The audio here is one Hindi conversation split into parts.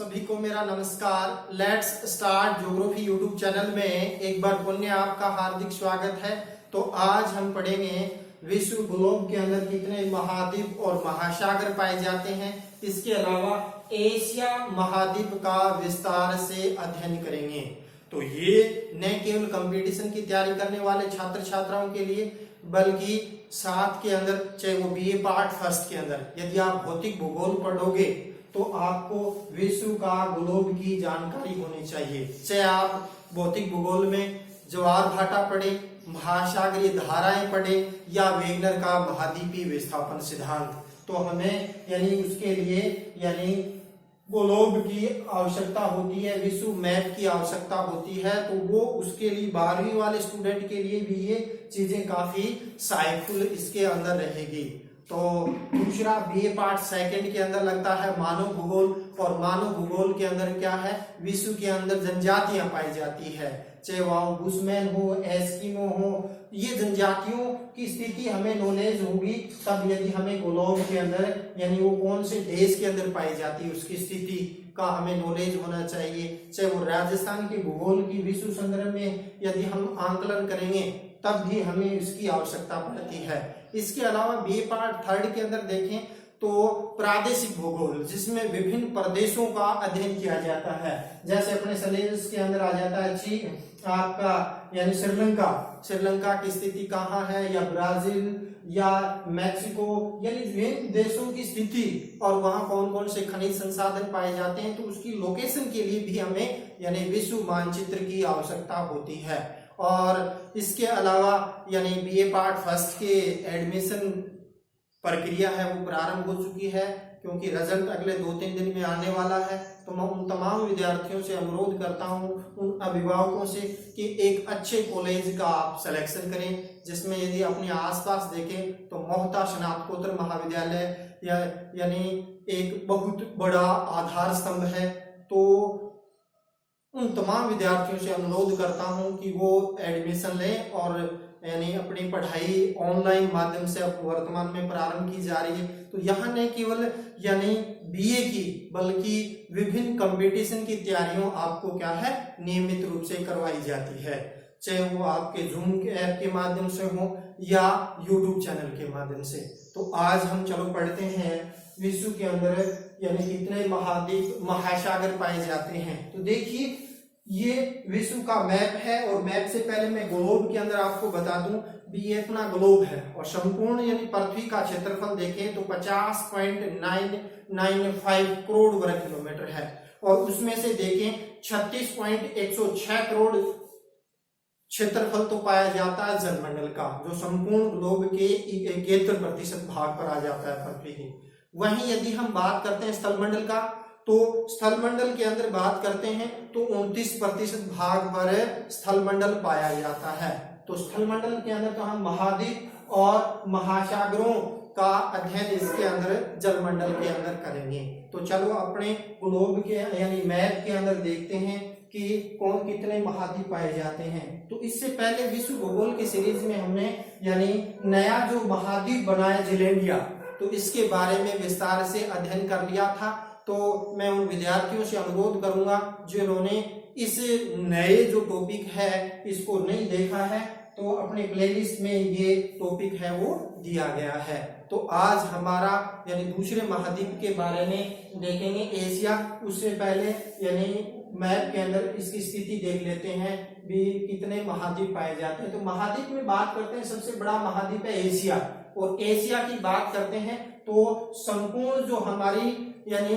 सभी को मेरा नमस्कार। Let's start geography YouTube channel में एक बार पुनः आपका हार्दिक स्वागत है। तो आज हम पढ़ेंगे विश्व ग्लोब के अंदर कितने महाद्वीप और महासागर पाए जाते हैं। इसके अलावा एशिया महाद्वीप का विस्तार से अध्ययन करेंगे। तो ये न केवल कंपटीशन की तैयारी करने वाले छात्र छात्राओं के लिए बल्कि साथ के अंदर, चाहे वो बीए पार्ट फर्स्ट के अंदर यदि आप भौतिक भूगोल पढ़ोगे तो आपको विश्व का ग्लोब की जानकारी होनी चाहिए। चाहे आप भौतिक भूगोल में ज्वार भाटा पढ़े, महासागरीय धाराएं पढ़े या वेगनर का महाद्वीपीय विस्थापन सिद्धांत, तो हमें यानी उसके लिए यानी ग्लोब की आवश्यकता होती है, विश्व मैप की आवश्यकता होती है। तो वो उसके लिए 12वीं वाले स्टूडेंट के लिए भी ये चीजें काफी सहायकफुल इसके अंदर रहेगी। तो दूसरा बीए पार्ट सेकंड के अंदर लगता है मानव भूगोल, और मानव भूगोल के अंदर क्या है, विश्व के अंदर जनजातियां पाई जाती है, चाहे वह बुशमैन हो, एस्किमो हो, ये जनजातियों की स्थिति हमें नॉलेज होगी तब यदि हमें ग्लोब के अंदर यानी वो कौन से देश के अंदर पाई जाती है उसकी स्थिति का हमें नॉलेज होना चाहिए। चाहे वो राजस्थान के भूगोल की विश्व संदर्भ में यदि हम आंकलन करेंगे तब भी हमें इसकी आवश्यकता पड़ती है। इसके अलावा बीए पार्ट थर्ड के अंदर देखें तो प्रादेशिक भूगोल, जिसमें विभिन्न प्रदेशों का अध्ययन किया जाता है। जैसे अपने सिलेबस के अंदर आ जाता है आपका यानी श्रीलंका की स्थिति कहाँ है, या ब्राजील या मैक्सिको, यानी विभिन्न देशों की स्थिति और वहां कौन कौन से खनिज संसाधन पाए जाते हैं, तो उसकी लोकेशन के लिए भी हमें यानी विश्व मानचित्र की आवश्यकता होती है। और इसके अलावा यानी बीए पार्ट फर्स्ट के एडमिशन प्रक्रिया है वो प्रारंभ हो चुकी है, क्योंकि रिजल्ट अगले 2-3 दिन में आने वाला है। तो मैं उन तमाम विद्यार्थियों से अनुरोध करता हूं, उन अभिभावकों से कि एक अच्छे कॉलेज का आप सिलेक्शन करें, जिसमें यदि अपने आसपास देखें तो मोहता स्नातकोत्तर महाविद्यालय यानी एक बहुत बड़ा आधार स्तंभ है। तो उन तमाम विद्यार्थियों से अनुरोध करता हूं कि वो एडमिशन लें और यानी अपनी पढ़ाई ऑनलाइन माध्यम से अब वर्तमान में प्रारंभ की जा रही है। तो यहाँ न केवल यानी बीए की बल्कि विभिन्न कंपटीशन की तैयारियों आपको क्या है नियमित रूप से करवाई जाती है, चाहे वो आपके जूम के ऐप के माध्यम से हो या यूट्यूब चैनल के माध्यम से। तो आज हम चलो पढ़ते हैं विश्व के अंदर यानी कितने महाद्वीप महासागर पाए जाते हैं। तो देखिए ये विश्व का मैप है, और मैप से पहले मैं ग्लोब के अंदर आपको बता दूं भी ये अपना ग्लोब है, और संपूर्ण यानी पृथ्वी का क्षेत्रफल देखें तो 50.995 करोड़ वर्ग किलोमीटर है, और उसमें से देखें 36.106 करोड़ क्षेत्रफल तो पाया जाता है जलमंडल का, जो संपूर्ण ग्लोब के 71% भाग पर आ जाता है पृथ्वी की। वहीं यदि हम बात करते हैं स्थलमंडल का, तो स्थलमंडल के अंदर बात करते हैं तो 29% भाग पर स्थलमंडल पाया जाता है। तो स्थलमंडल के अंदर तो हम महाद्वीप और महासागरों का अध्ययन इसके अंदर जलमंडल के अंदर करेंगे। तो चलो अपने ग्लोब के यानी मैप के अंदर देखते हैं कि कौन कितने महाद्वीप पाए जाते हैं। तो इससे पहले विश्व भूगोल की सीरीज में हमने यानी नया जो महाद्वीप बनाया जिलैंडिया, तो इसके बारे में विस्तार से अध्ययन कर लिया था। तो मैं उन विद्यार्थियों से अनुरोध करूंगा जिन्होंने इस नए जो टॉपिक है इसको नहीं देखा है, तो अपने प्लेलिस्ट में ये टॉपिक है वो दिया गया है। तो आज हमारा यानी दूसरे महाद्वीप के बारे में देखेंगे, एशिया। उससे पहले यानी मैप के अंदर इसकी स्थिति देख लेते हैं भी कितने महाद्वीप पाए जाते हैं। तो महाद्वीप में बात करते हैं, सबसे बड़ा महाद्वीप है एशिया, और एशिया की बात करते हैं तो संपूर्ण जो हमारी यानी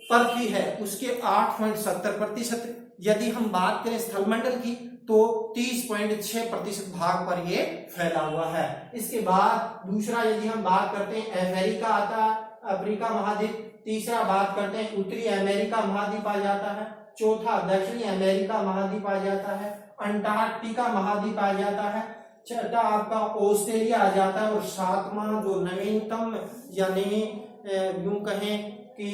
पृथ्वी है उसके 8.70%। यदि हम बात करें स्थलमंडल की तो 30.6% भाग पर ये फैला हुआ है। इसके बाद दूसरा यदि हम बात करते हैं अमेरिका आता है, अफ्रीका महाद्वीप। तीसरा बात करते हैं उत्तरी अमेरिका महाद्वीप आ जाता है। चौथा दक्षिणी अमेरिका महाद्वीप आ जाता है। अंटार्कटिका महाद्वीप आ जाता है। छठा आपका ऑस्ट्रेलिया आ जाता है, और सातवां जो नवीनतम यानी यूं कहें कि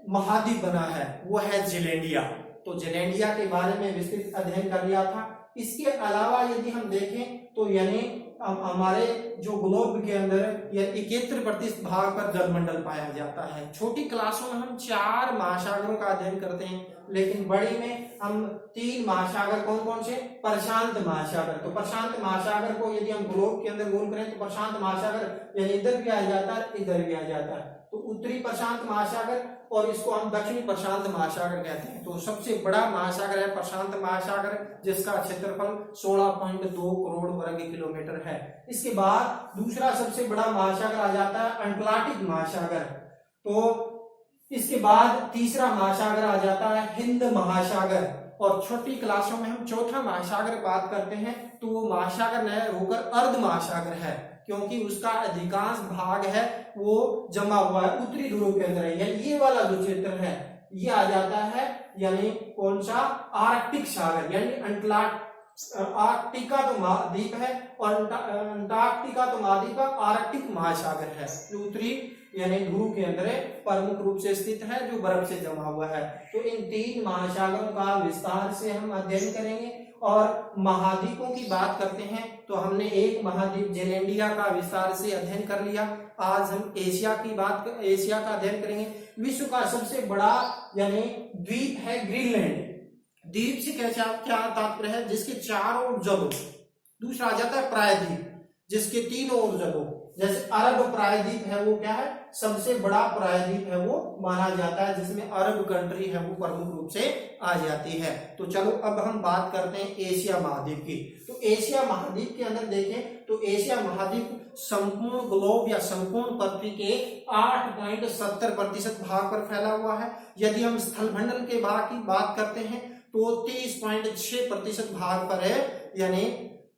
महाद्वीप बना है वो है जिलैंडिया। तो जिलैंडिया के बारे में विस्तृत अध्ययन कर लिया था। इसके अलावा यदि हम देखें तो यानी हमारे जो ग्लोब के अंदर या 71% भाग पर जलमंडल पाया जाता है। छोटी क्लासों में हम 4 महासागरों का अध्ययन करते हैं, लेकिन बड़ी में हम 3 महासागर कौन कौन से? प्रशांत महासागर। तो प्रशांत महासागर को यदि हम ग्लोब के अंदर गोल करें तो प्रशांत महासागर यानी इधर भी आ जाता है, इधर भी आ जाता है। तो उत्तरी प्रशांत महासागर और इसको हम दक्षिणी प्रशांत महासागर कहते हैं। तो सबसे बड़ा महासागर है प्रशांत महासागर, जिसका क्षेत्रफल 16.2 करोड़ वर्ग किलोमीटर है। इसके बाद दूसरा सबसे बड़ा महासागर आ जाता है अटलांटिक महासागर। तो इसके बाद तीसरा महासागर आ जाता है हिंद महासागर, और छोटी क्लासों में हम चौथा महासागर बात करते हैं तो वो महासागर न होकर अर्ध महासागर है, क्योंकि उसका अधिकांश भाग है वो जमा हुआ है उत्तरी ध्रुव के अंदर है। ये वाला जो क्षेत्र है ये आ जाता है यानी कौन सा? आर्कटिक सागर, यानी आर्कटिका तो महाद्वीप है और अंटार्कटिका तो महाद्वीप है, आर्कटिक महासागर है जो उत्तरी यानी ध्रुव के अंदर प्रमुख रूप से स्थित है, जो बर्फ से जमा हुआ है। तो इन 3 महासागरों का विस्तार से हम अध्ययन करेंगे। और महाद्वीपों की बात करते हैं तो हमने एक महाद्वीप जेलैंडिया का विस्तार से अध्ययन कर लिया। आज हम एशिया का अध्ययन करेंगे। विश्व का सबसे बड़ा यानी द्वीप है ग्रीनलैंड। द्वीप से क्या तात्पर्य है? जिसके 4 ओर जलों। दूसरा आ जाता है प्रायद्वीप, जिसके 3 ओर जलों। जैसे अरब प्रायद्वीप है वो क्या है? सबसे बड़ा प्रायद्वीप है वो माना जाता है, जिसमें अरब कंट्री है वो प्रमुख रूप से आ जाती है। तो चलो अब हम बात करते हैं एशिया महाद्वीप की। तो एशिया महाद्वीप के अंदर देखें तो एशिया महाद्वीप संपूर्ण ग्लोब या संपूर्ण पृथ्वी के 8.70% भाग पर फैला हुआ है। यदि हम स्थलमंडल के भाग की बात करते हैं तो 30.6% भाग पर है, यानी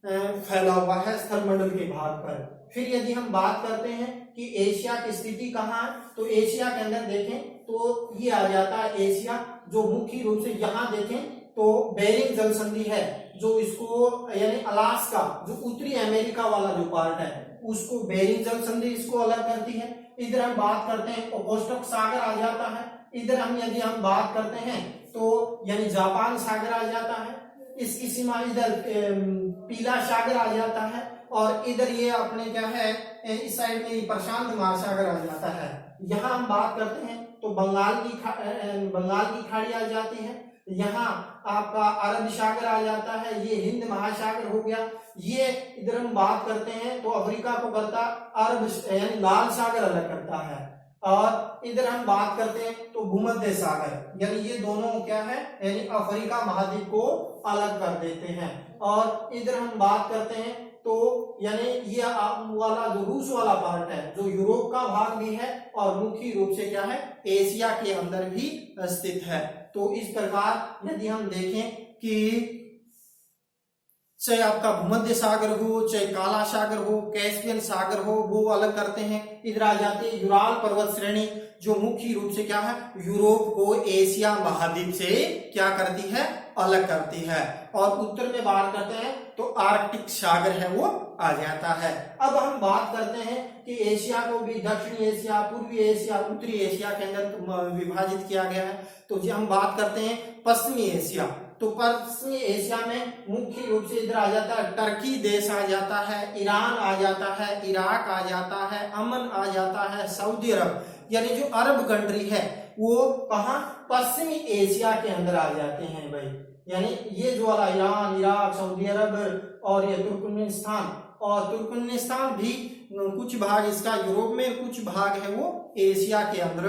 फैला हुआ है स्थलमंडल के भाग पर। फिर यदि हम बात करते हैं कि एशिया की स्थिति कहाँ है तो एशिया के अंदर देखें तो ये आ जाता है एशिया, जो मुख्य रूप से यहाँ देखें तो बेरिंग जल संधि है, जो इसको यानी अलास्का जो उत्तरी अमेरिका वाला जो पार्ट है उसको बेरिंग जल संधि इसको अलग करती है। इधर हम बात करते हैं ओखोत्स्क सागर आ जाता है। इधर हम यदि हम बात करते हैं तो यानी जापान सागर आ जाता है। इसकी सीमा इधर पीला सागर आ जाता है, और इधर ये अपने क्या है इस साइड में प्रशांत महासागर आ जाता है। यहाँ हम बात करते हैं तो बंगाल की खाड़ी आ जाती है। यहाँ आपका अरब सागर आ जाता है, ये हिंद महासागर हो गया। ये इधर हम बात करते हैं तो अफ्रीका को करता अरब यानी लाल सागर अलग करता है, और इधर हम बात करते हैं तो भूमध्य सागर, यानी ये दोनों क्या है यानी अफ्रीका महाद्वीप को अलग कर देते हैं। और इधर हम बात करते हैं तो यानी ये वाला जो रूस वाला पार्ट है जो यूरोप का भाग भी है और मुख्य रूप से क्या है एशिया के अंदर भी स्थित है। तो इस प्रकार यदि हम देखें कि चाहे आपका भूमध्य सागर हो, चाहे काला सागर हो, कैस्पियन सागर हो, वो अलग करते हैं। इधर आ जाती है यूराल पर्वत श्रेणी, जो मुख्य रूप से क्या है यूरोप को एशिया महाद्वीप से क्या करती है अलग करती है। और उत्तर में बात करते हैं तो आर्कटिक सागर है वो आ जाता है। अब हम बात करते हैं कि एशिया को भी दक्षिणी एशिया, पूर्वी एशिया, उत्तरी एशिया के अंदर विभाजित किया गया है। तो जो हम बात करते हैं पश्चिमी एशिया, तो पश्चिमी एशिया में मुख्य रूप से इधर आ जाता है टर्की देश आ जाता है, ईरान आ जाता है, इराक आ जाता है, अमन आ जाता है, सऊदी अरब, यानी जो अरब कंट्री है वो कहाँ पश्चिमी एशिया के अंदर आ जाते हैं भाई। यानी ये जो वाला ईरान, इराक, सऊदी अरब और ये तुर्कमेनिस्तान, और तुर्कमेनिस्तान भी कुछ भाग इसका यूरोप में, कुछ भाग है वो एशिया के अंदर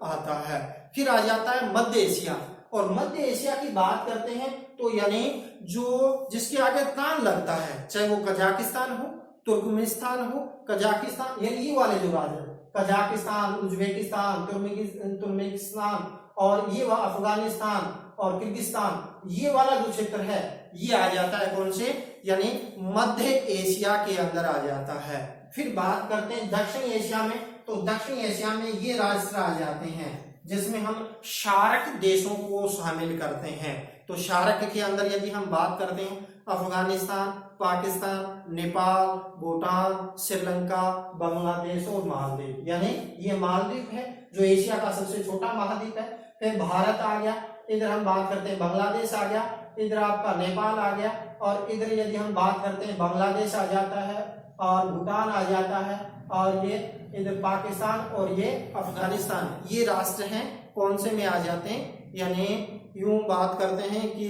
आता है। फिर आ जाता है मध्य एशिया, और मध्य एशिया की बात करते हैं तो यानी जो जिसके आगे कान लगता है, चाहे वो कजाकिस्तान हो, तुर्कमेनिस्तान हो, कजाकिस्तान, यानी ये वाले जो राज्य कजाकिस्तान, उज्बेकिस्तान, तुर्कमेनिस्तान और ये अफगानिस्तान और किर्गिस्तान, ये वाला जो क्षेत्र है ये आ जाता है कौन से यानी मध्य एशिया के अंदर आ जाता है। फिर बात करते हैं दक्षिण एशिया में, तो दक्षिण एशिया में ये राष्ट्र आ जाते हैं जिसमें हम शार्क देशों को शामिल करते हैं। तो शार्क के अंदर यदि हम बात करते हैं अफगानिस्तान, पाकिस्तान, नेपाल, भूटान, श्रीलंका, बांग्लादेश और मालदीव, यानी ये मालदीव है जो एशिया का सबसे छोटा महाद्वीप है। फिर भारत आ गया, इधर हम बात करते हैं बांग्लादेश आ गया, इधर आपका नेपाल आ गया, और इधर यदि हम बात करते हैं बांग्लादेश आ जाता है, और भूटान आ जाता है, और ये इधर पाकिस्तान और ये अफगानिस्तान, ये राष्ट्र हैं कौन से में आ जाते हैं, यानी यूं बात करते हैं कि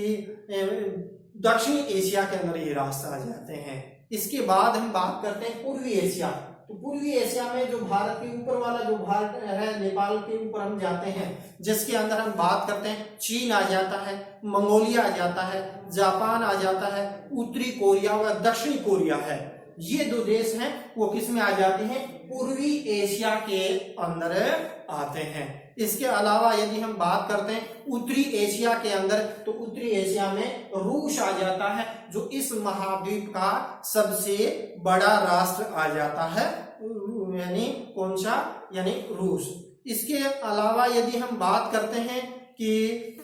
दक्षिणी एशिया के अंदर ये राष्ट्र आ जाते हैं। इसके बाद हम बात करते हैं पूर्वी एशिया। तो पूर्वी एशिया में जो भारत के ऊपर वाला जो भारत है, नेपाल के ऊपर हम जाते हैं, जिसके अंदर हम बात करते हैं चीन आ जाता है, मंगोलिया आ जाता है, जापान आ जाता है, उत्तरी कोरिया व दक्षिणी कोरिया है। ये दो देश हैं वो किस में आ जाते हैं, पूर्वी एशिया के अंदर आते हैं। इसके अलावा यदि हम बात करते हैं उत्तरी एशिया के अंदर, तो उत्तरी एशिया में रूस आ जाता है, जो इस महाद्वीप का सबसे बड़ा राष्ट्र आ जाता है, यानी कौन सा, यानी रूस। इसके अलावा यदि हम बात करते हैं कि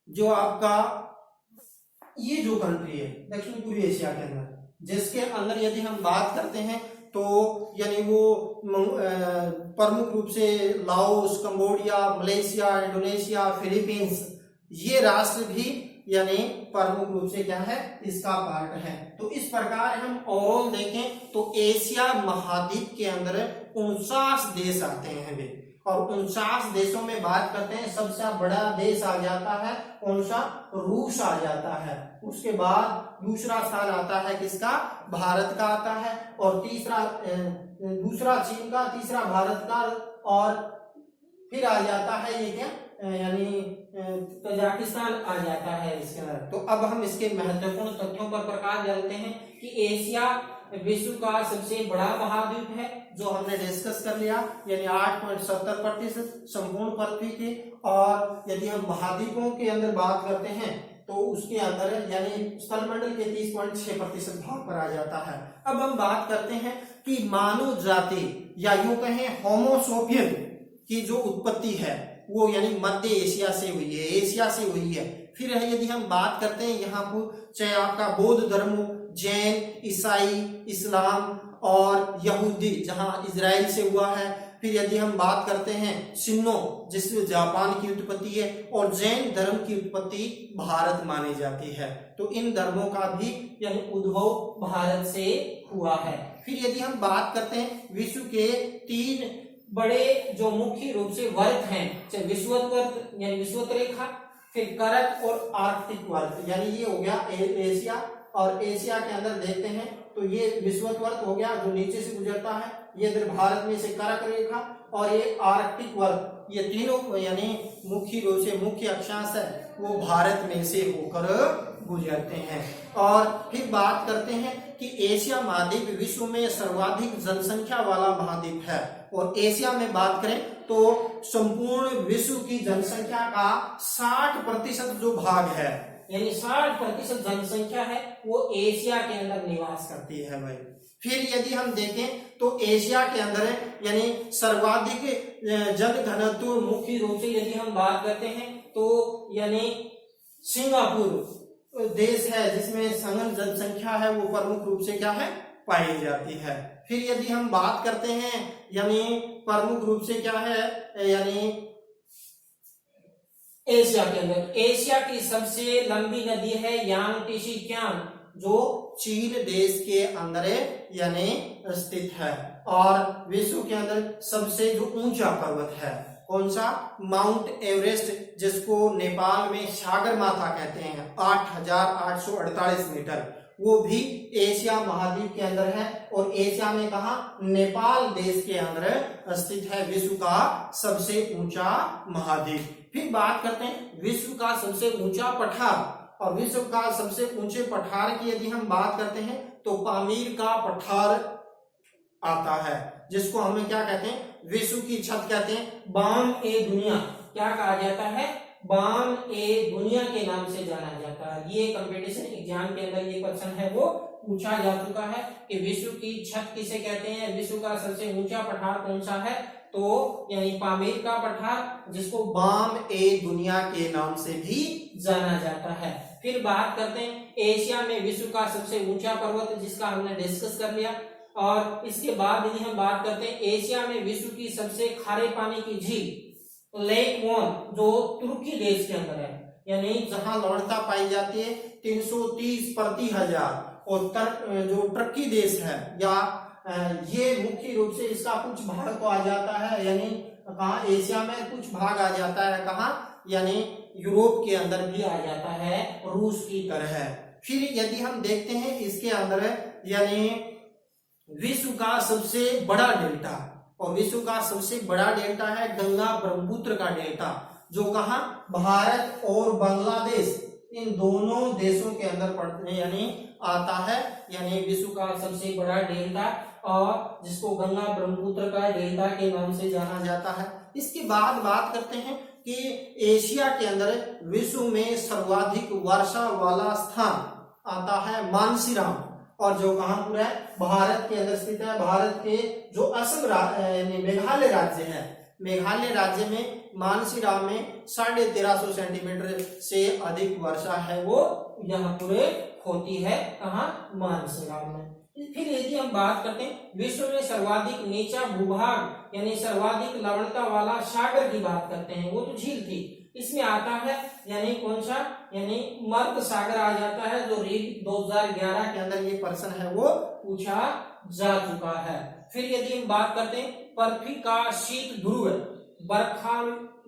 जो आपका ये जो कंट्री है दक्षिण पूर्वी एशिया के अंदर, जिसके अंदर यदि हम बात करते हैं तो यानी वो प्रमुख रूप से Laos, Cambodia, Malaysia, Indonesia, Philippines, ये राष्ट्र भी यानी प्रमुख रूप से क्या है, इसका पार्ट है। तो इस प्रकार हम ओवरऑल देखें तो एशिया महाद्वीप के अंदर 49 देश आते हैं वे, और 49 देशों में बात करते हैं सबसे बड़ा देश आ जाता है कौन सा, रूस आ जाता है। उसके बाद दूसरा स्थान आता है किसका, भारत का आता है, और दूसरा चीन का, तीसरा भारत का, और फिर आ जाता है ये क्या, यानी कजाकिस्तान आ जाता है इसके अंदर। तो अब हम इसके महत्वपूर्ण तथ्यों पर प्रकाश डालते हैं कि एशिया विश्व का सबसे बड़ा महाद्वीप है, जो हमने डिस्कस कर लिया, यानी 8.70% संपूर्ण पृथ्वी के। और यदि हम महाद्वीपों के अंदर बात करते हैं तो उसके अंदर यानी स्थलमंडल के 30.6% भाग पर आ जाता है। अब हम बात करते हैं कि मानव जाति या यूं कहें होमोसोपियन की जो उत्पत्ति है वो यानी मध्य एशिया से हुई है, एशिया से हुई है। फिर यदि हम बात करते हैं यहाँ पर चाहे आपका बौद्ध धर्म, जैन, ईसाई, इस्लाम और यहूदी जहां इजराइल से हुआ है। फिर यदि हम बात करते हैं शिन्नो जिसमें जापान की उत्पत्ति है, और जैन धर्म की उत्पत्ति भारत मानी जाती है। तो इन धर्मों का भी यानी उद्भव भारत से हुआ है। फिर यदि हम बात करते हैं विश्व के 3 बड़े जो मुख्य रूप से वर्ग हैं, चाहे विषुवत वर्ग यानी विषुवत रेखा, फिर करक और आर्कटिक वर्ग, यानी ये हो गया एशिया। और एशिया के अंदर देखते हैं तो ये विषुवत वर्ग हो गया जो नीचे से गुजरता है, ये इधर भारत में से करक रेखा, और ये आर्कटिक वर्ग, ये तीनों यानी मुख्य रूप से मुख्य अक्षांश है वो भारत में से होकर गुजरते हैं। और फिर बात करते हैं कि एशिया महाद्वीप विश्व में सर्वाधिक जनसंख्या वाला महाद्वीप है, और एशिया में बात करें तो संपूर्ण विश्व की जनसंख्या का 60% जो भाग है, यानी 60% जनसंख्या है वो एशिया के अंदर निवास करती है भाई। फिर यदि हम देखें तो एशिया के अंदर यानी सर्वाधिक जन घनत्व मुख्य रूप से यदि हम बात करते हैं तो यानी सिंगापुर देश है जिसमें सघन जनसंख्या है वो प्रमुख रूप से क्या है, पाई जाती है। फिर यदि हम बात करते हैं यानी प्रमुख रूप से क्या है, यानी एशिया के अंदर एशिया की सबसे लंबी नदी है यांगटीसी क्यांग, जो चीन देश के अंदर यानी स्थित है। और विश्व के अंदर सबसे जो ऊंचा पर्वत है कौन सा, माउंट एवरेस्ट, जिसको नेपाल में सागर माथा कहते हैं, 8,848 मीटर, वो भी एशिया महाद्वीप के अंदर है। और एशिया में कहा, नेपाल देश के अंदर स्थित है विश्व का सबसे ऊंचा महाद्वीप। फिर बात करते हैं विश्व का सबसे ऊंचा पठार, और विश्व का सबसे ऊंचे पठार की यदि हम बात करते हैं तो पामीर का पठार आता है, जिसको हमें क्या कहते हैं, विश्व की छत कहते हैं। बाम ए दुनिया क्या कहा जाता है, बाम ए दुनिया के नाम से जाना जाता है। ये कंपटीशन एग्जाम के अंदर ये क्वेश्चन है वो पूछा जा चुका है कि विश्व की छत किसे कहते हैं, विश्व का सबसे ऊंचा पठार कौन सा है, तो यानी पामीर का पठार, जिसको बाम ए दुनिया के नाम से भी जाना जाता है। फिर बात करते हैं एशिया में विश्व का सबसे ऊंचा पर्वत, जिसका हमने डिस्कस कर लिया। और इसके बाद यदि हम बात करते हैं एशिया में विश्व की सबसे खारे पानी की झील लेक वोन, जो तुर्की देश के अंदर है, यानी जहां लवणता पाई जाती है 330 प्रति हजार, और जो टर्की देश है या ये मुख्य रूप से इसका कुछ भाग तो आ जाता है, यानी कहाँ एशिया में कुछ भाग आ जाता है, कहाँ यानी यूरोप के अंदर भी आ जाता है रूस की तरह। फिर यदि हम देखते हैं इसके अंदर यानी विश्व का सबसे बड़ा डेल्टा, और विश्व का सबसे बड़ा डेल्टा है गंगा ब्रह्मपुत्र का डेल्टा, जो कहाँ भारत और बांग्लादेश इन दोनों देशों के अंदर पड़ते हैं, यानी आता है, यानी विश्व का सबसे बड़ा डेल्टा, और जिसको गंगा ब्रह्मपुत्र का डेल्टा के नाम से जाना जाता है। इसके बाद बात करते हैं कि एशिया के अंदर विश्व में सर्वाधिक वर्षा वाला स्थान आता है मानसीराम, और जो कहाँ पूरा है भारत के अंदर स्थित है। भारत के जो असम यानी मेघालय राज्य है, मेघालय राज्य में मानसीराम में 1350 सेंटीमीटर से अधिक वर्षा है वो यहाँ पूरे होती है, कहाँ मानसीराम में। फिर यदि हम बात करते हैं विश्व में सर्वाधिक नीचा भूभाग यानी सर्वाधिक लवणता वाला सागर की बात करते हैं, वो तो झील थी, इसमें आता है यानी कौन सा, यानी मर्क सागर आ जाता है, जो रीड 2011 के अंदर ये प्रश्न है वो पूछा जा चुका है। फिर यदि हम बात करते हैं पृथ्वी का शीत ध्रुव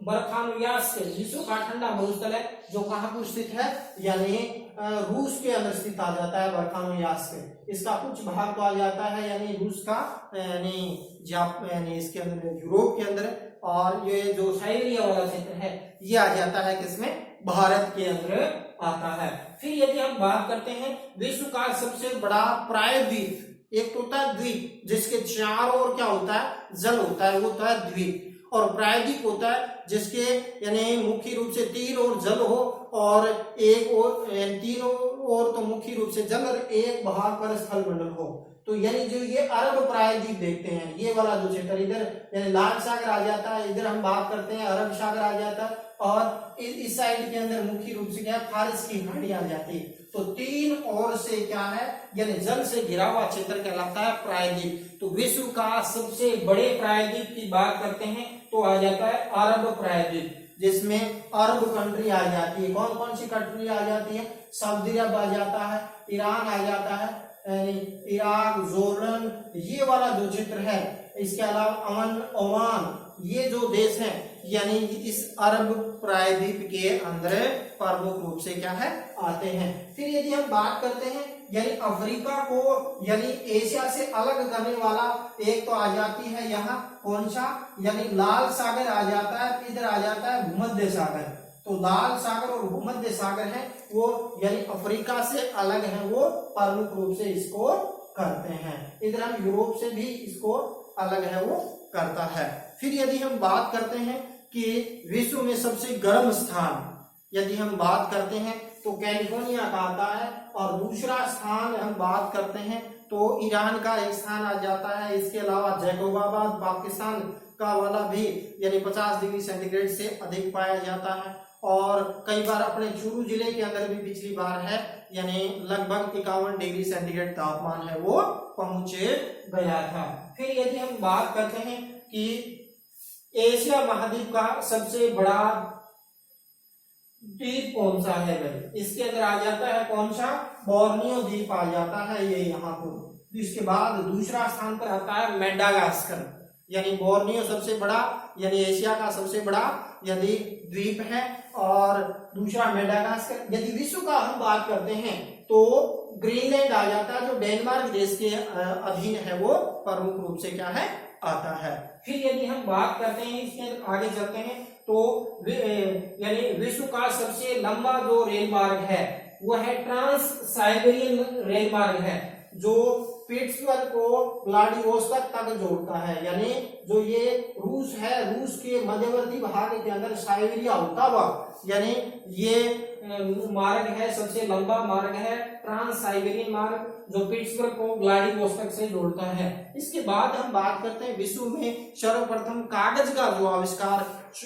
बर्खानुयास विश्व का ठंडा मरुस्थल है, जो कहाँ पर स्थित है, यानी रूस के अंदर स्थित आ जाता है बर्खानुयास के। इसका कुछ भाग तो आ जाता है यानी रूस का, यानी इसके अंदर यूरोप के अंदर, और ये जो साइबेरिया वाला क्षेत्र है ये आ जाता है किसमें, भारत के अंदर आता है। फिर यदि हम बात करते हैं विश्व का सबसे बड़ा प्रायद्वीप, एक तो होता है द्वीप जिसके चारों ओर क्या होता है, जल होता है, वो होता है द्वीप, और प्रायद्वीप होता है जिसके यानी मुख्य रूप से 3 ओर जल हो और एक और 3 ओर तो मुख्य रूप से जल और एक भाग पर स्थल मंडल हो। तो यानी जो ये अरब प्रायद्वीप देखते हैं, ये वाला जो क्षेत्र इधर यानी लाल सागर आ जाता है, इधर हम बात करते हैं अरब सागर आ जाता है, और इस साइड के अंदर मुख्य रूप से क्या है, फारस की खाड़ी आ जाती है। तो 3 ओर से क्या है, यानी जल से घिरा हुआ क्षेत्र कहलाता है प्रायद्वीप। तो विश्व का सबसे बड़े प्रायद्वीप की बात करते हैं तो आ जाता है अरब प्रायद्वीप, जिसमें अरब कंट्री आ जाती है। कौन कौन सी कंट्री आ जाती है, सऊदी अरब आ जाता है, ईरान आ जाता है, यानी इराक, जोर्डन, ये वाला जो क्षेत्र है, इसके अलावा अमन, ओमान, ये जो देश हैं यानी इस अरब प्रायद्वीप के अंदर प्रमुख रूप से क्या है, आते हैं। फिर यदि हम बात करते हैं यानी अफ्रीका को यानी एशिया से अलग करने वाला एक तो आ जाती है यहाँ कौन सा, यानी लाल सागर आ जाता है, इधर आ जाता है भूमध्य सागर। तो लाल सागर और भूमध्य सागर है वो यानी अफ्रीका से अलग है, वो प्रमुख रूप से इसको करते हैं। इधर हम यूरोप से भी इसको अलग है वो करता है। फिर यदि हम बात करते हैं कि विश्व में सबसे गर्म स्थान यदि हम बात करते हैं तो कैलिफोर्निया का आता है, और दूसरा स्थान हम बात करते हैं तो ईरान का एक स्थान आ जाता है। इसके अलावा जैकोबाबाद पाकिस्तान का वाला भी यानी 50 डिग्री सेंटीग्रेड से अधिक पाया जाता है, और कई बार अपने चूरू जिले के अंदर भी पिछली बार है यानी लगभग 51 डिग्री सेंटीग्रेड तापमान है वो पहुंच गया था। फिर यदि हम बात करते हैं कि एशिया महाद्वीप का सबसे बड़ा द्वीप कौन सा है भाई, इसके अंदर आ जाता है कौन सा, बोर्नियो द्वीप आ जाता है ये यहाँ पर। इसके बाद दूसरा स्थान पर आता है मेडागास्कर, यानी बोर्नियो सबसे बड़ा यानी एशिया का सबसे बड़ा यदि द्वीप है, और दूसरा मेडागास्कर। यदि विश्व का हम बात करते हैं तो ग्रीनलैंड आ जाता है, जो डेनमार्क देश के अधीन है, वो प्रमुख रूप से क्या है, आता है। फिर यदि हम बात करते हैं इसके आगे चलते हैं तो यानी विश्व का सबसे लंबा जो रेल मार्ग है वो है ट्रांस साइबेरियन रेल मार्ग है, जो पिट्सबर्ग को व्लादिवोस्तोक तक जोड़ता है। यानी जो ये रूस है, रूस के मध्यवर्ती भाग के अंदर साइबेरिया होता हुआ यानी ये मार्ग है, सबसे लंबा मार्ग है ट्रांस साइबेरियन मार्ग, जो पिट्सबर्ग को व्लादिवोस्तोक से जोड़ता है। इसके बाद हम बात करते हैं विश्व में सर्वप्रथम कागज का जो आविष्कार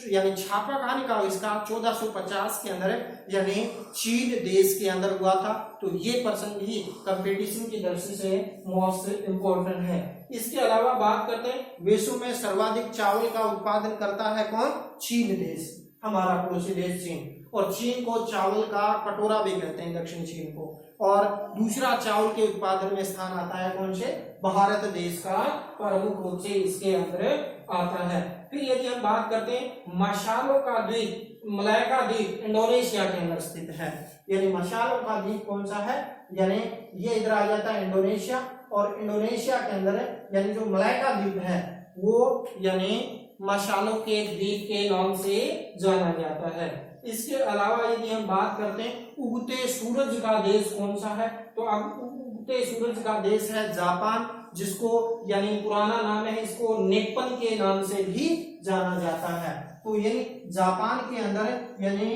यानी छापाखाने का आविष्कार 1450 के अंदर यानी चीन देश के अंदर हुआ था। तो ये प्रश्न भी कंपटीशन की दृष्टि से मोस्ट इम्पोर्टेंट है। इसके अलावा बात करते हैं विश्व में सर्वाधिक चावल का उत्पादन करता है कौन, चीन देश, हमारा पड़ोसी देश चीन। और चीन को चावल का कटोरा भी कहते हैं, दक्षिण चीन को। और दूसरा चावल के उत्पादन में स्थान आता है कौन से? भारत देश का प्रमुख रूप से इसके अंदर आता है। फिर यदि हम बात करते हैं मसालों का द्वीप, मलाया द्वीप इंडोनेशिया के अंदर स्थित है। यानी मसालों का द्वीप कौन सा है? यानी ये इधर आ जाता है इंडोनेशिया, और इंडोनेशिया के अंदर यानी जो मलाया द्वीप है वो यानी मसालों के द्वीप के नाम से जाना जाता है। इसके अलावा यदि हम बात करते हैं उगते सूरज का देश कौन सा है, तो अब उगते सूरज का देश है जापान, जिसको यानी पुराना नाम है इसको नेपन के नाम से भी जाना जाता है। तो यानी जापान के अंदर यानी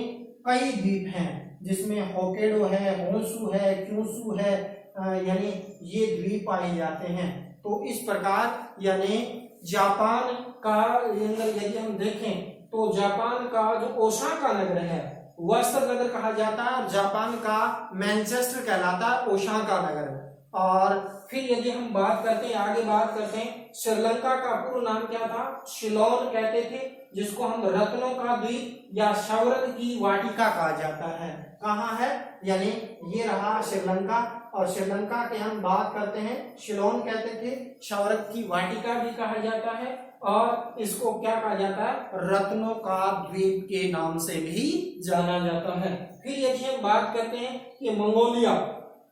कई द्वीप हैं, जिसमें होक्काइडो है, होन्शु है, क्यूशु है, यानी ये द्वीप पाए जाते हैं। तो इस प्रकार यानी जापान का यदि हम देखें तो जापान का जो ओसाका नगर है वस्त्र नगर कहा जाता है, और जापान का मैनचेस्टर कहलाता है ओसाका नगर। और फिर यदि हम बात करते हैं, आगे बात करते हैं, श्रीलंका का पूर्ण नाम क्या था? सिलोन कहते थे, जिसको हम रत्नों का द्वीप या स्वर्ण की वाटिका कहा जाता है। कहाँ है? यानी ये रहा श्रीलंका, और श्रीलंका के हम बात करते हैं सिलोन कहते थे, स्वर्ण की वाटिका भी कहा जाता है, और इसको क्या कहा जाता है? रत्नों का द्वीप के नाम से भी जाना जाता है। फिर यदि हम बात करते हैं कि मंगोलिया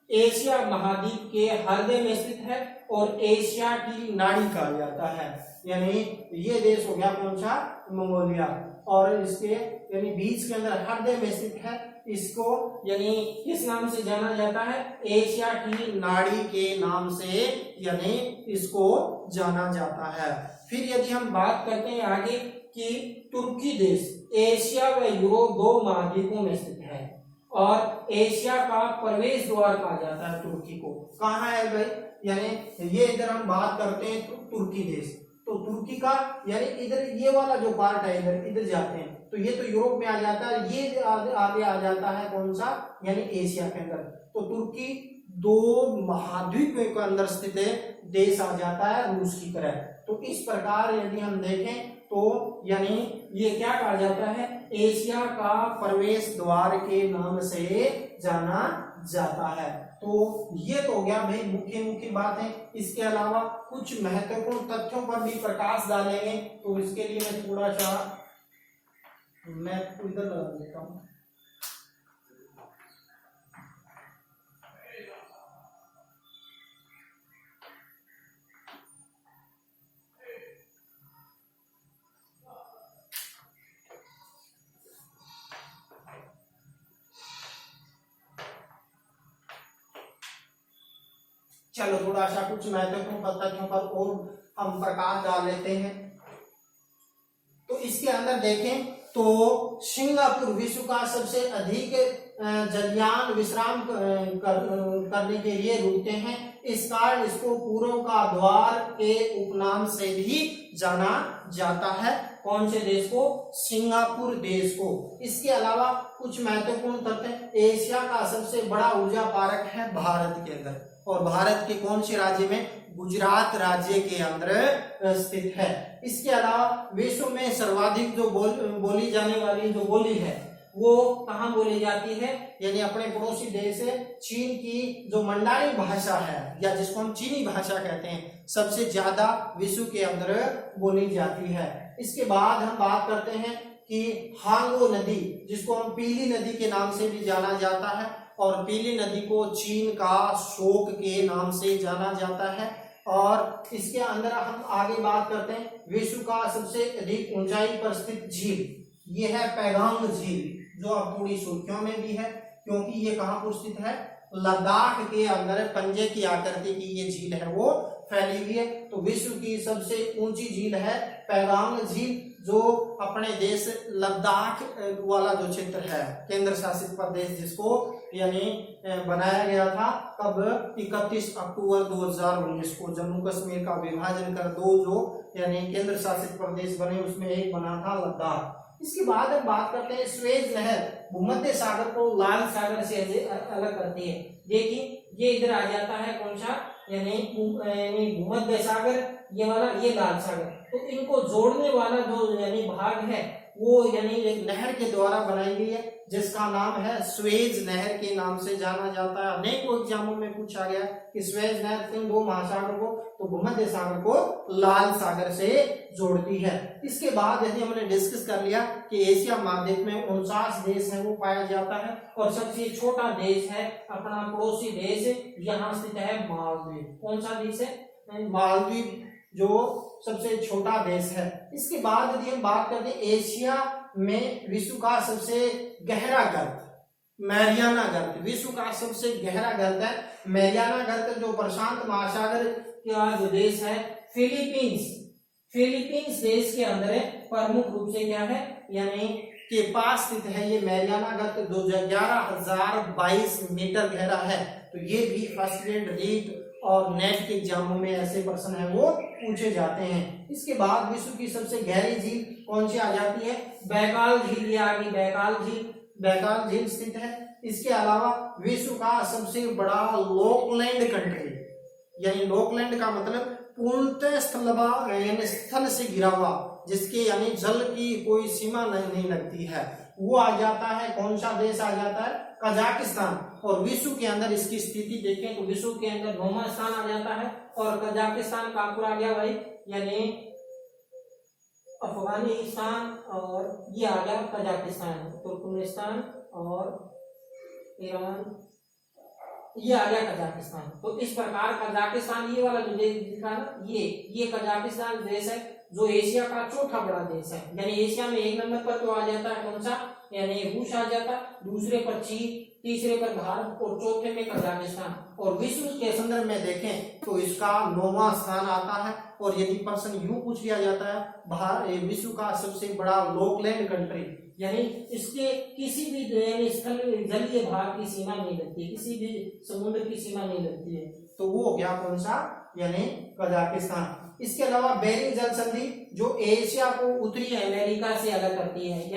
एशिया महाद्वीप के हृदय में स्थित है और एशिया की नाड़ी कहा जाता है। यानी ये देश हो गया कौन सा? मंगोलिया, और इसके यानी बीच के अंदर हृदय में स्थित है। इसको यानी किस नाम से जाना जाता है? एशिया की नाड़ी के नाम से यानी इसको जाना जाता है। फिर यदि हम बात करते हैं आगे कि तुर्की देश एशिया व यूरोप दो महाद्वीपों में स्थित है, और एशिया का प्रवेश द्वार कहा जाता है तुर्की को। कहाँ है भाई? यानी ये इधर हम बात करते हैं तो तुर्की देश, तो तुर्की का यानी इधर ये वाला जो पार्ट है इधर इधर जाते हैं तो ये तो यूरोप में आ जाता है, ये आगे आ जाता है कौन सा? यानी एशिया के अंदर। तो तुर्की दो महाद्वीप के अंदर स्थित देश आ जाता है रूस की तरह। तो इस प्रकार यदि हम देखें तो यानी ये क्या कहा जाता है? एशिया का प्रवेश द्वार के नाम से जाना जाता है। तो ये तो हो गया भाई मुख्य बात है। इसके अलावा कुछ महत्वपूर्ण तथ्यों पर भी प्रकाश डालेंगे, तो इसके लिए मैं थोड़ा सा मैं इधर लगा देता हूँ। चलो थोड़ा सा कुछ महत्वपूर्ण तथ्यों पर और हम प्रकाश डाल लेते हैं। तो इसके अंदर देखें तो सिंगापुर विश्व का सबसे अधिक जलयान विश्राम करने के लिए रुकते हैं। इस कारण इसको पूर्व का द्वार के उपनाम से भी जाना जाता है। कौन से देश को? सिंगापुर देश को। इसके अलावा कुछ महत्वपूर्ण तथ्य, एशिया का सबसे बड़ा ऊर्जा पार्क है भारत के अंदर, और भारत के कौन से राज्य में? गुजरात राज्य के अंदर स्थित है। इसके अलावा विश्व में सर्वाधिक जो बोली जाने वाली जो बोली है वो कहाँ बोली जाती है? यानी अपने पड़ोसी देश चीन की जो मंडारी भाषा है, या जिसको हम चीनी भाषा कहते हैं, सबसे ज्यादा विश्व के अंदर बोली जाती है। इसके बाद हम बात करते हैं कि हांगो नदी, जिसको हम पीली नदी के नाम से भी जाना जाता है, और पीली नदी को चीन का शोक के नाम से जाना जाता है। और इसके अंदर हम आगे बात करते हैं विश्व का सबसे अधिक ऊंचाई पर स्थित झील, ये है पैगांग झील, जो अब थोड़ी सुर्खियों में भी है क्योंकि ये कहाँ पर स्थित है? लद्दाख के अंदर पंजे की आकृति की ये झील है वो फैली हुई है। तो विश्व की सबसे ऊंची झील है पैगांग झील, जो अपने देश लद्दाख वाला जो क्षेत्र है, केंद्र शासित प्रदेश, जिसको यानी बनाया गया था कब? 31 अक्टूबर 2019 को जम्मू कश्मीर का विभाजन कर दो जो यानी केंद्र शासित प्रदेश बने, उसमें एक बना था लद्दाख। इसके बाद हम बात करते हैं स्वेज नहर भूमध्य सागर को लाल सागर से अलग करती है। देखिए ये इधर आ जाता है कौन सा? यानी भूमध्य सागर, ये वाला ये लाल सागर। तो इनको जोड़ने वाला जो यानी भाग है वो यानी एक नहर के द्वारा बनाई गई है जिसका नाम है स्वेज नहर के नाम से जाना जाता है। अनेकों एग्जामों में पूछा गया कि स्वेज नहर किन दो महासागर को, तो भूमध्य सागर को लाल सागर से जोड़ती है। इसके बाद यदि हमने डिस्कस कर लिया कि एशिया महाद्वीप में 49 देश है वो पाया जाता है और सबसे छोटा देश है अपना पड़ोसी देश यहाँ स्थित है मालदीव। कौन सा देश है? मालदीव जो सबसे छोटा देश है। इसके बाद यदि हम बात करते हैं एशिया में विश्व का सबसे गहरा गर्त मैरियाना गर्त, विश्व का सबसे गहरा गर्त है मैरियाना गर्त जो प्रशांत महासागर का जो देश है फिलीपींस देश के अंदर है। प्रमुख रूप से क्या है यानी के पास स्थित है ये मैरियाना गर्त 11,022 मीटर गहरा है। तो ये भी फर्स्ट ग्रेड रीट और नेट के एग्जामों में ऐसे प्रश्न है वो पूछे जाते हैं। इसके बाद विश्व की सबसे गहरी झील कौन सी आ जाती है? बैकाल झील। ये आ गई बैकाल झील स्थित है। इसके अलावा विश्व का सबसे बड़ा लोकलैंड कंट्री, यानी लोकलैंड का मतलब पूर्णतः स्थल से घिरा हुआ जिसके यानी जल की कोई सीमा नहीं लगती है, वो आ जाता है। कौन सा देश आ जाता है? कजाकिस्तान। और विश्व के अंदर इसकी स्थिति देखें तो विश्व के अंदर 9वां स्थान आ जाता है और कजाकिस्तान कहाँ पर आ गया भाई? यानी अफगानिस्तान और ये आ गया कजाकिस्तान, तुर्कमेनिस्तान और ईरान, ये आ गया कजाकिस्तान। तो इस प्रकार कजाकिस्तान ये वाला जो देश दिखा ना, ये कजाकिस्तान देश है जो एशिया का चौथा बड़ा देश है। यानी एशिया में एक नंबर पर तो आ जाता है कौन सा? यानी रूस आ जाता, दूसरे पर चीन, तीसरे पर भारत और चौथे में कजाकिस्तान। और विश्व के संदर्भ में देखें तो इसका 9वां स्थान आता है। और यदि प्रश्न यूं पूछ लिया जाता है विश्व का सबसे बड़ा लोकलैंड कंट्री, यानी इसके किसी भी स्थल जलीय भाग की सीमा नहीं लगती, किसी भी समुद्र की सीमा नहीं लगती है, तो वो हो गया कौन सा? यानी कजाकिस्तान। इसके अलावा बेरिंग जल संधि जो एशिया को उत्तरी अमेरिका से अलग करती है,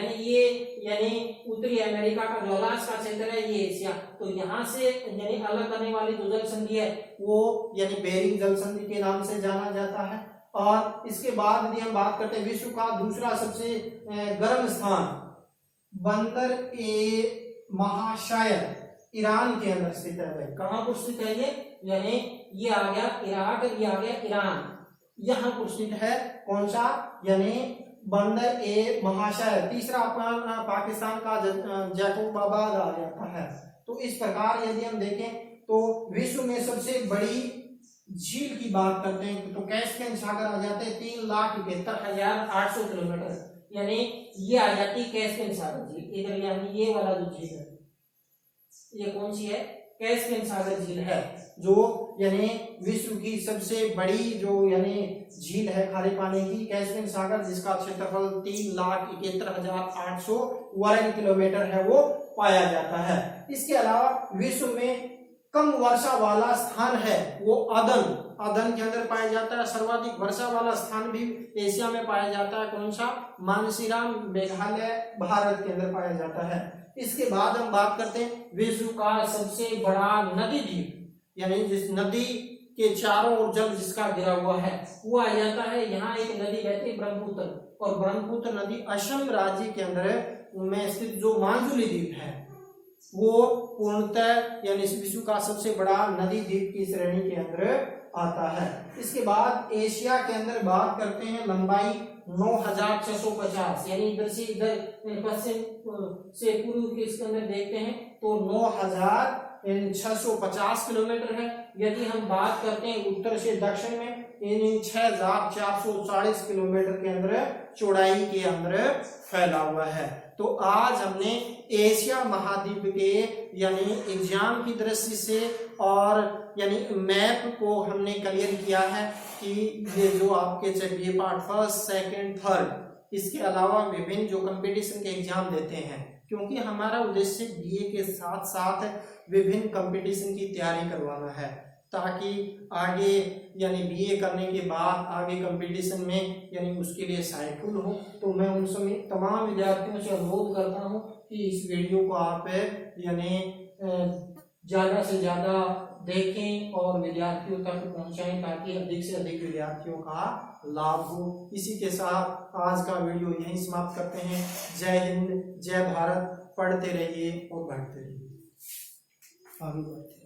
यानी उत्तरी अमेरिका का जो अलास्का क्षेत्र है ये एशिया, तो यहाँ से यानी अलग करने वाली जो जल संधि है वो यानी बेरिंग जल संधि के नाम से जाना जाता है। और इसके बाद यदि हम बात करते हैं विश्व का दूसरा सबसे गर्म स्थान बंदर ए महाशय ईरान के अंदर स्थित है। कहाँ पर स्थित है ये? यानी ये आ गया इराक, ये आ गया ईरान, यहाँ पर स्थित है कौन सा? यानी बंदर ए महाशय। तीसरा अपना पाकिस्तान का जैकोबाबाद आ जाता है। तो इस प्रकार यदि हम देखें तो विश्व में सबसे बड़ी झील की बात करते हैं तो कैस्पियन सागर आ जाते हैं 3,71,800 किलोमीटर, यानी ये आ जाती है कैस्पियन सागर झील। इधर यानी ये वाला जो झील है ये कौन सी है? कैस्पियन सागर झील है जो यानी विश्व की सबसे बड़ी जो यानी झील है खारे पानी की कैस्पियन सागर, जिसका क्षेत्रफल 3,71,800 वर्ग किलोमीटर है वो पाया जाता है। इसके अलावा विश्व में कम वर्षा वाला स्थान है वो अदन के अंदर पाया जाता है। सर्वाधिक वर्षा वाला स्थान भी एशिया में पाया जाता है। कौन सा? मानसीराम, मेघालय, भारत के अंदर पाया जाता है। इसके बाद हम बात करते हैं विश्व का सबसे बड़ा नदी द्वीप, यानी जिस नदी के चारों ओर जल जिसका गिरा हुआ है वो आ जाता है। यहाँ एक नदी बहती है ब्रह्मपुत्र, और ब्रह्मपुत्र नदी असम राज्य के अंदर में स्थित जो मांजुली द्वीप है वो पूर्णतः यानी विश्व का सबसे बड़ा नदी द्वीप की श्रेणी के अंदर आता है। इसके बाद एशिया के अंदर बात करते हैं लंबाई 9,650, यानी इधर से इधर पश्चिम से पूर्व के इसके अंदर देखते हैं तो 9,650 किलोमीटर है। यदि हम बात करते हैं उत्तर से दक्षिण में 6,440 किलोमीटर के अंदर चौड़ाई के अंदर फैला हुआ है। तो आज हमने एशिया महाद्वीप के यानी एग्जाम की दृष्टि से और यानी मैप को हमने क्लियर किया है कि ये जो आपके चाहिए पार्ट फर्स्ट, सेकंड, थर्ड, इसके अलावा विभिन्न जो कंपटीशन के एग्जाम देते हैं, क्योंकि हमारा उद्देश्य बीए के साथ साथ विभिन्न कंपटीशन की तैयारी करवाना है ताकि आगे यानी बीए करने के बाद आगे कंपटीशन में यानी उसके लिए सहायकफुल हो। तो मैं उन सभी तमाम विद्यार्थियों से अनुरोध करता हूं कि इस वीडियो को आप यानी ज़्यादा से ज़्यादा देखें और विद्यार्थियों तक पहुंचाएं ताकि अधिक से अधिक विद्यार्थियों का लाभ हो। इसी के साथ आज का वीडियो यहीं समाप्त करते हैं। जय हिंद, जय भारत। पढ़ते रहिए और बढ़ते रहिए, आगे बढ़ते